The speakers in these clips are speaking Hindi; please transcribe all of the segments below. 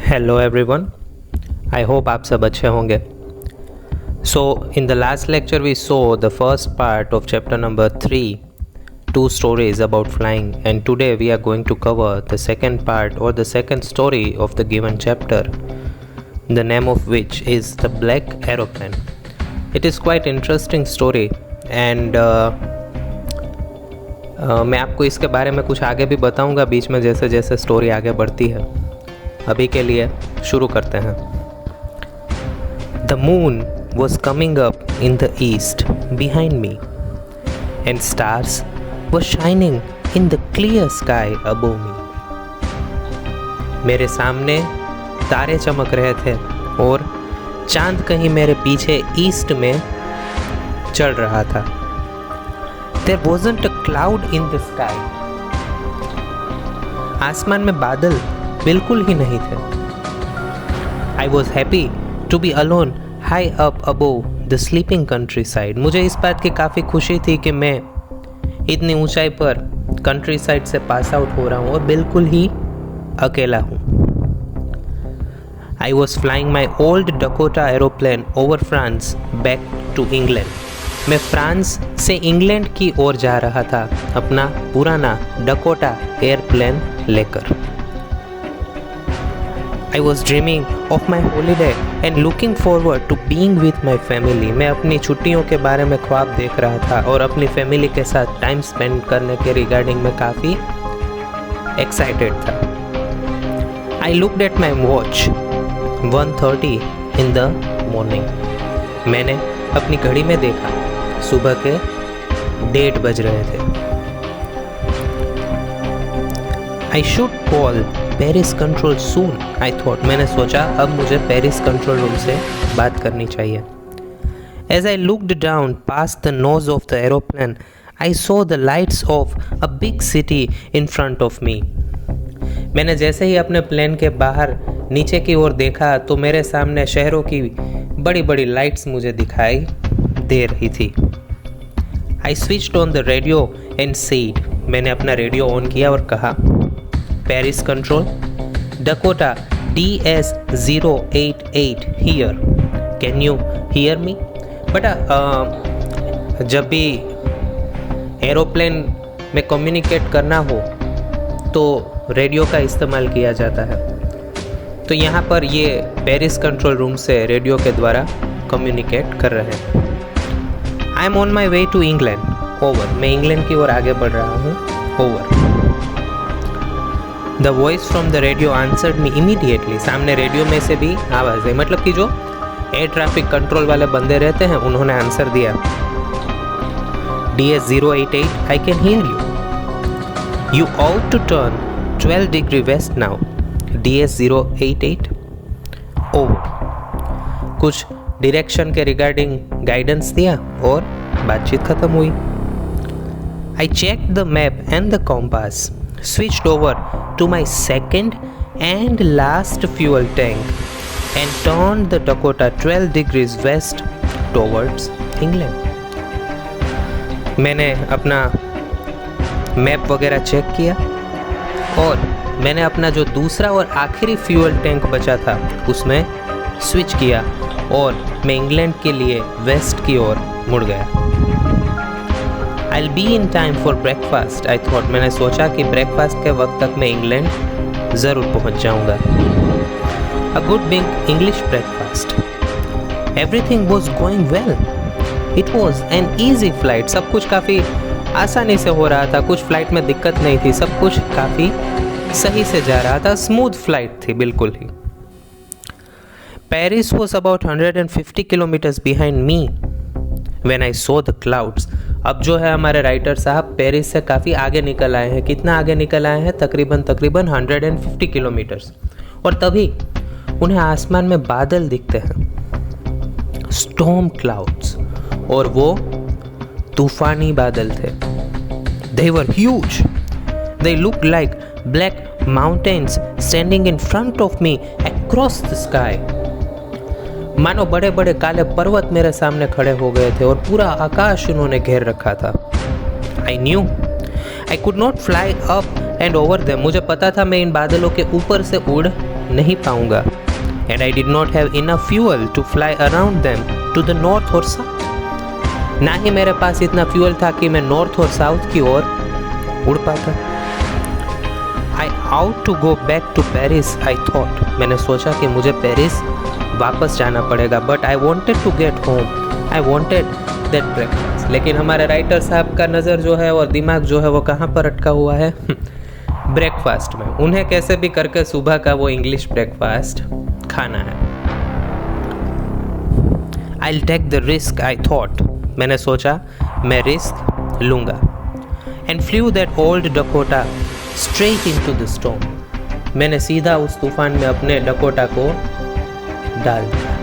हेलो एवरीवन, आई होप आप सब अच्छे होंगे. So in the last lecture we saw the first part of chapter number 3, 2 stories about flying, and today we are going to cover the second part or the second story of the given chapter, the name of which is The Black Aeroplane. It is quite interesting story and मैं आपको इसके बारे में कुछ आगे भी बताऊंगा बीच में जैसे जैसे स्टोरी आगे बढ़ती है. अभी के लिए शुरू करते हैं. The moon was coming up in the east behind me and stars were shining in the clear sky above me. मेरे सामने तारे चमक रहे थे और चांद कहीं मेरे पीछे ईस्ट में चल रहा था. There wasn't a cloud in the sky. आसमान में बादल बिल्कुल ही नहीं थे. I was happy to be alone high up above the sleeping countryside. मुझे इस बात की काफ़ी खुशी थी कि मैं इतनी ऊंचाई पर कंट्री साइड से पास आउट हो रहा हूँ और बिल्कुल ही अकेला हूँ. I was flying my old Dakota aeroplane over France back to England. मैं फ्रांस से इंग्लैंड की ओर जा रहा था अपना पुराना डकोटा एयरप्लेन लेकर. I was dreaming of my holiday and looking forward to being with my family. मैं अपनी छुट्टियों के बारे में ख्वाब देख रहा था और अपनी फैमिली के साथ टाइम स्पेंड करने के रिगार्डिंग में काफ़ी एक्साइटेड था. I looked at my watch, 1:30 in the morning. मैंने अपनी घड़ी में देखा, सुबह के 1:30 बज रहे थे. I should call Paris control soon, I thought. मैंने सोचा अब मुझे पेरिस कंट्रोल रूम से बात करनी चाहिए. As I looked down past the nose of the aeroplane I saw the lights of a big city in front of me. मैंने जैसे ही अपने प्लेन के बाहर नीचे की ओर देखा तो मेरे सामने शहरों की बड़ी बड़ी लाइट्स मुझे दिखाई दे रही थी. I switched on the radio and said, मैंने अपना रेडियो ऑन किया और कहा, Paris Control, Dakota DS088 here. Can you hear me? But जब भी एरोप्लेन में कम्युनिकेट करना हो तो रेडियो का इस्तेमाल किया जाता है. तो यहाँ पर ये पेरिस कंट्रोल रूम से रेडियो के द्वारा कम्युनिकेट कर रहे हैं. I am on my way to England. Over, मैं इंग्लैंड की ओर आगे बढ़ रहा हूँ. Over. The voice from the radio answered me immediately. सामने रेडियो में से भी आवाज़ है, मतलब कि जो एयर ट्रैफिक कंट्रोल वाले बंदे रहते हैं उन्होंने आंसर दिया. DS088, I can hear you. You ought to turn 12 degree west now. DS088 over. कुछ डायरेक्शन के रिगार्डिंग गाइडेंस दिया और बातचीत खत्म हुई. I check the map and the compass, switched over to my second and last fuel tank and turned the Dakota 12 degrees west towards England. मैंने अपना मैप वगैरह चेक किया और मैंने अपना जो दूसरा और आखिरी फ्यूल टैंक बचा था उसमें स्विच किया और मैं इंग्लैंड के लिए वेस्ट की ओर मुड़ गया. I'll be in time for breakfast, I thought. मैंने सोचा कि ब्रेकफास्ट के वक्त तक मैं इंग्लैंड ज़रूर पहुंच जाऊंगा. A good big English breakfast. Everything was going well. It was an easy flight. सब कुछ काफ़ी आसानी से हो रहा था. कुछ फ्लाइट में दिक्कत नहीं थी. सब कुछ काफ़ी सही से जा रहा था. स्मूथ फ्लाइट थी बिल्कुल ही. Paris was about 150 kilometers behind me when I saw the clouds. अब जो है हमारे राइटर साहब पेरिस से काफ़ी आगे निकल आए हैं. कितना आगे निकल आए हैं? तकरीबन 150 किलोमीटर्स. और तभी उन्हें आसमान में बादल दिखते हैं, स्टॉर्म क्लाउड्स, और वो तूफानी बादल थे. They were huge. They looked like black mountains standing in front of me across the sky. मानो बड़े बड़े काले पर्वत मेरे सामने खड़े हो गए थे और पूरा आकाश उन्होंने घेर रखा था. I knew I could not fly up and over them. मुझे पता था मैं इन बादलों के ऊपर से उड़ नहीं पाऊंगा। And I did not have enough fuel to fly around them to the north और साउथ। ना ही मेरे पास इतना फ्यूल था कि मैं नॉर्थ और साउथ की ओर उड़ पाता। I ought to go back to Paris I thought. मैंने सोचा कि मुझे पेरिस वापस जाना पड़ेगा, but I wanted to get home. I wanted that breakfast. लेकिन हमारे राइटर साहब का नज़र जो है और दिमाग जो है वो कहाँ पर अटका हुआ है? ब्रेकफास्ट में। उन्हें कैसे भी करके सुबह का वो इंग्लिश ब्रेकफास्ट खाना है। I take the risk I thought. मैंने सोचा मैं रिस्क लूँगा। And flew that old Dakota straight into the storm. मैंने सीधा उस तूफान में अपने डकोटा को डाल दिया।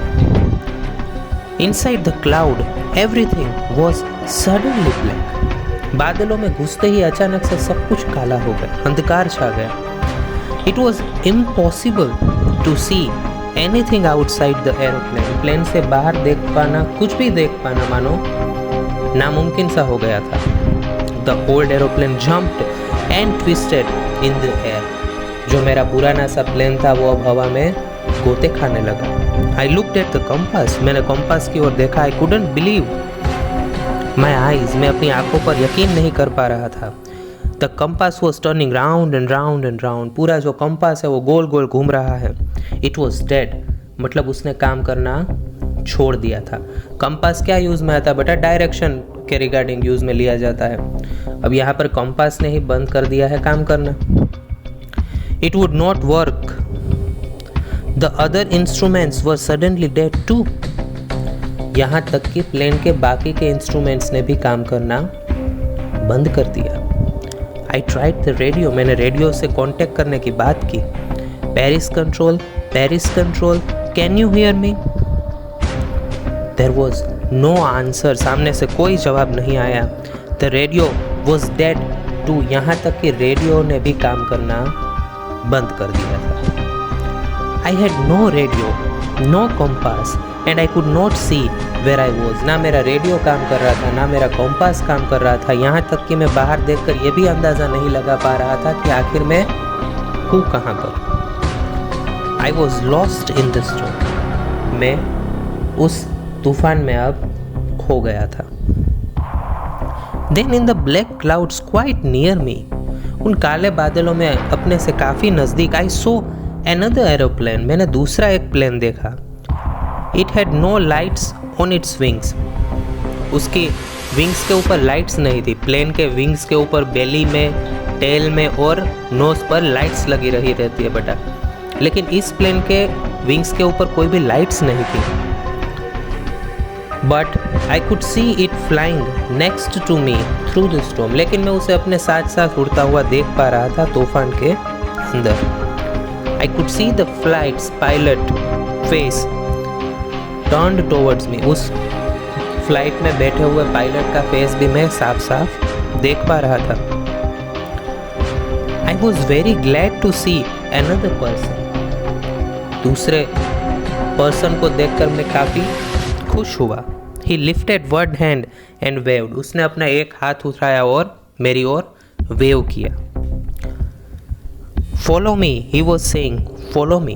Inside the cloud everything was suddenly black. बादलों में घुसते ही अचानक से सब कुछ काला हो गया, अंधकार छा गया। It was impossible to see anything outside the aeroplane. Plane से बाहर देख पाना, कुछ भी देख पाना मानो नामुमकिन सा हो गया था। The old aeroplane jumped and twisted in the air. जो मेरा पुराना सा प्लेन था वो अब हवा में गोते खाने लगा। I looked at the compass. मैंने कंपास की ओर देखा। I couldn't believe my eyes. मैं अपनी आंखों पर यकीन नहीं कर पा रहा था। The compass was turning round and round and round. पूरा जो कंपास है वो गोल गोल घूम रहा है। इट वॉज डेड, मतलब उसने काम करना छोड़ दिया था। कंपास क्या यूज़ में आता बेटा? डायरेक्शन के रिगार्डिंग यूज़ में लिया जाता है। अब यहाँ पर कंपास ने ही बंद कर दिया है काम करना। It would not work. The other instruments were suddenly dead too. यहाँ तक कि प्लेन के बाकी के इंस्ट्रूमेंट्स ने भी काम करना बंद कर दिया। I tried the radio. मैंने रेडियो से कांटेक्ट करने की बात की। Paris control, can you hear me? There was no answer. सामने से कोई जवाब नहीं आया। The radio was dead too. यहाँ तक कि रेडियो ने भी काम करना बंद कर दिया था। I had no radio, no compass and I could not see where I was. ना मेरा रेडियो काम कर रहा था, ना मेरा कंपास काम कर रहा था। यहाँ तक कि मैं बाहर देखकर यह भी अंदाज़ा नहीं लगा पा रहा था कि आखिर मैं हूँ कहाँ पर। I was lost in the storm. मैं उस तूफान में अब खो गया था। Then in the black clouds quite near me. उन काले बादलों में अपने से काफ़ी नज़दीक आई सो अनदर एरोप्लेन। मैंने दूसरा एक प्लेन देखा। It had no lights on its wings. उसकी विंग्स के ऊपर लाइट्स नहीं थी। प्लेन के विंग्स के ऊपर बेली में, टेल में और नोज पर लाइट्स लगी रही रहती है बेटा, लेकिन इस प्लेन के विंग्स के ऊपर कोई भी लाइट्स नहीं थी। But I could see it flying next to me through the storm. लेकिन मैं उसे अपने साथ साथ उड़ता हुआ देख पा रहा था तूफान के अंदर। आई could see the flights pilot face turned towards me. उस फ्लाइट में बैठे हुए पायलट का फेस भी मैं साफ साफ देख पा रहा था। I was very glad to see another person. दूसरे पर्सन को देखकर मैं काफ़ी खुश हुआ। He lifted one hand and waved. उसने अपना एक हाथ उठाया और मेरी ओर वेव किया। Follow me, he was saying. Follow me.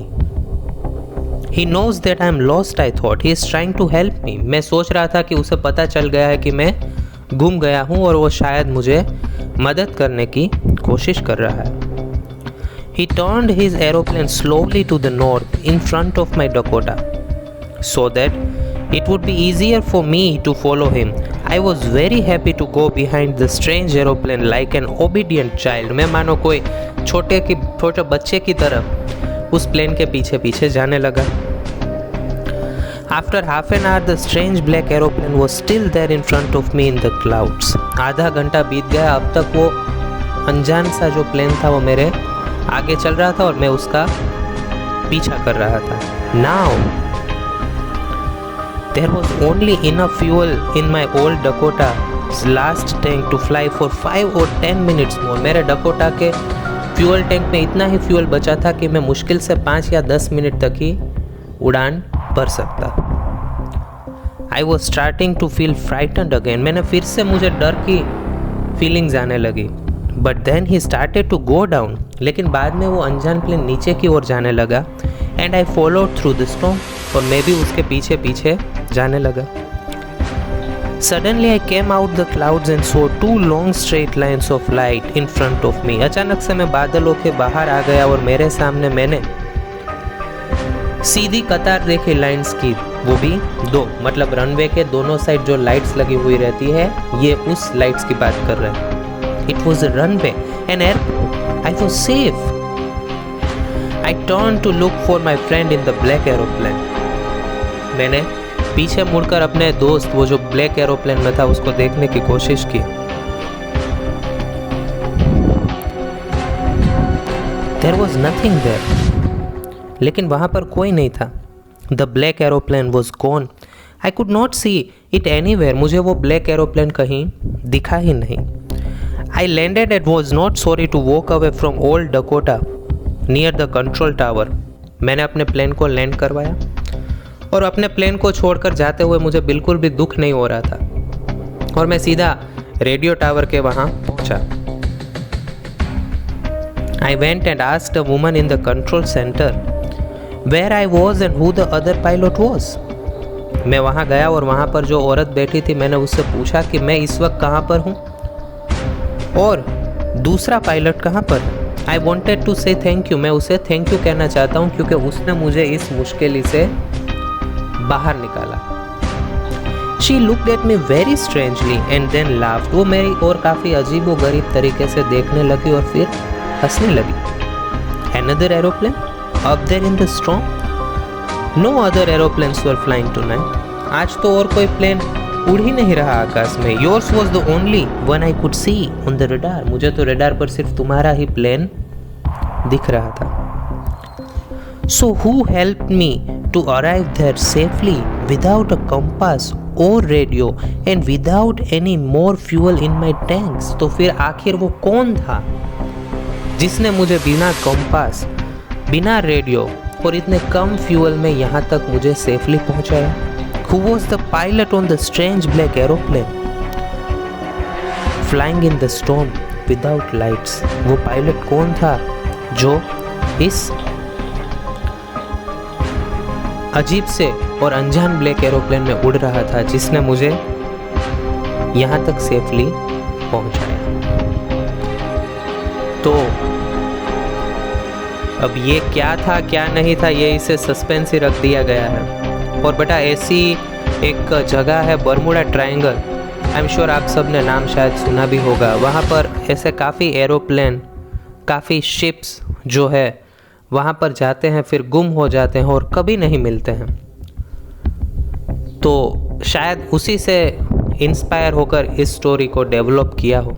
He knows that I am lost, I thought. He is trying to help me. मैं सोच रहा था कि उसे पता चल गया है कि मैं गुम गया हूँ और वो शायद मुझे मदद करने की कोशिश कर रहा है। He turned his aeroplane slowly to the north in front of my Dakota, so that it would be easier for me to follow him. I was very happy to go behind the strange aeroplane like an obedient child. मैं मानो कोई छोटे बच्चे की तरह उस प्लेन के पीछे पीछे जाने लगा। After half an hour, the strange black aeroplane was still there in front of me in the clouds. आधा घंटा बीत गया। अब तक वो अनजान सा जो प्लेन था वो मेरे आगे चल रहा था और मैं उसका पीछा कर रहा था। Now there was only enough fuel in my old Dakota's last tank to fly for 5 or 10 minutes more. मेरे डकोटा के फ्यूल टैंक में इतना ही फ्यूल बचा था कि मैं मुश्किल से 5 या 10 मिनट तक ही उड़ान भर सकता। I was starting to feel frightened again. मैंने फिर से मुझे डर की फीलिंग्स आने लगी। But then he started to go down, लेकिन बाद में वो अनजान प्लेन नीचे की ओर जाने लगा। And I followed through the storm, और मैं भी उसके पीछे पीछे जाने लगा। Suddenly I came out the clouds and saw two long straight lines of light in front of me. अचानक से मैं बादलों के बाहर आ गया और मेरे सामने मैंने सीधी कतार देखी लाइंस की, वो भी दो, मतलब रनवे के दोनों साइड जो लाइट्स लगी हुई रहती है, ये उस लाइट्स की बात कर रहे हैं। It was a runway and airport. I was safe. I turn to look for my friend in the black aeroplane. मैंने पीछे मुड़कर अपने दोस्त, वो जो ब्लैक एरोप्लेन में था, उसको देखने की कोशिश की। There was nothing there. लेकिन वहाँ पर कोई नहीं था। The black aeroplane was gone. I could not see it anywhere. मुझे वो ब्लैक एरोप्लेन कहीं दिखा ही नहीं। I landed and was not sorry to walk away from old Dakota near the control tower. मैंने अपने प्लेन को लैंड करवाया और अपने प्लेन को छोड़कर जाते हुए मुझे बिल्कुल भी दुख नहीं हो रहा था, और मैं सीधा रेडियो टावर के वहाँ पहुँचा। I went and asked a woman in the control center where I was and who the other pilot was. मैं वहाँ गया और वहाँ पर जो औरत बैठी थी, मैंने उससे पूछा कि मैं इस वक्त कहाँ पर हूँ और दूसरा पायलट कहाँ पर है। I wanted to say thank you. मैं उसे थैंक यू कहना चाहता हूँ क्योंकि उसने मुझे इस मुश्किल से बाहर निकाला। She looked at me very strangely and then laughed. वो मेरी और काफ़ी अजीब व गरीब तरीके से देखने लगी और फिर हंसने लगी। Another aeroplane up there in the storm? No other aeroplanes were flying tonight. आज तो और कोई प्लेन उड़ ही नहीं रहा आकाश में। Yours was the only one I could see on the radar. मुझे तो रडार पर सिर्फ तुम्हारा ही प्लेन दिख रहा था। So who helped me to arrive there safely without a compass or radio and without any more fuel in my tanks? तो फिर आखिर वो कौन था जिसने मुझे बिना कंपास, बिना रेडियो और इतने कम फ्यूल में यहाँ तक मुझे सेफली पहुँचाया? Who was the pilot on the strange black aeroplane flying in the storm without lights? वो पायलट कौन था जो इस अजीब से और अनजान ब्लैक एरोप्लेन में उड़ रहा था, जिसने मुझे यहाँ तक सेफली पहुँचाया? तो अब ये क्या था क्या नहीं था, ये इसे सस्पेंस ही रख दिया गया है। और बेटा ऐसी एक जगह है Bermuda triangle, I am sure आप सब ने नाम शायद सुना भी होगा। वहाँ पर ऐसे काफ़ी एरोप्लेन, काफ़ी शिप्स जो है वहाँ पर जाते हैं, फिर गुम हो जाते हैं और कभी नहीं मिलते हैं। तो शायद उसी से इंस्पायर होकर इस स्टोरी को डेवलप किया हो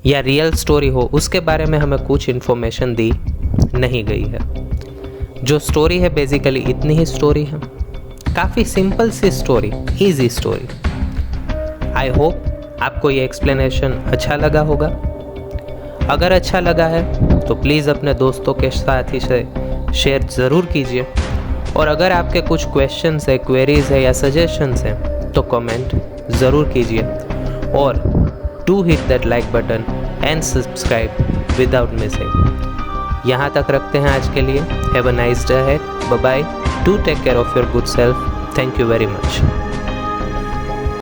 या रियल स्टोरी हो, उसके बारे में हमें कुछ इन्फॉर्मेशन दी नहीं गई है। जो स्टोरी है बेसिकली इतनी ही स्टोरी है, काफ़ी सिंपल सी story, easy story. I hope आपको ये एक्सप्लेनेशन अच्छा लगा होगा। अगर अच्छा लगा है तो प्लीज़ अपने दोस्तों के साथ ही से शेयर ज़रूर कीजिए, और अगर आपके कुछ क्वेश्चंस है, क्वेरीज है या सजेशंस हैं तो कमेंट ज़रूर कीजिए, और do hit that like button and subscribe without missing. यहाँ तक रखते हैं आज के लिए। Have a nice day ahead. Bye bye. Do take care of your good self. Thank you very much.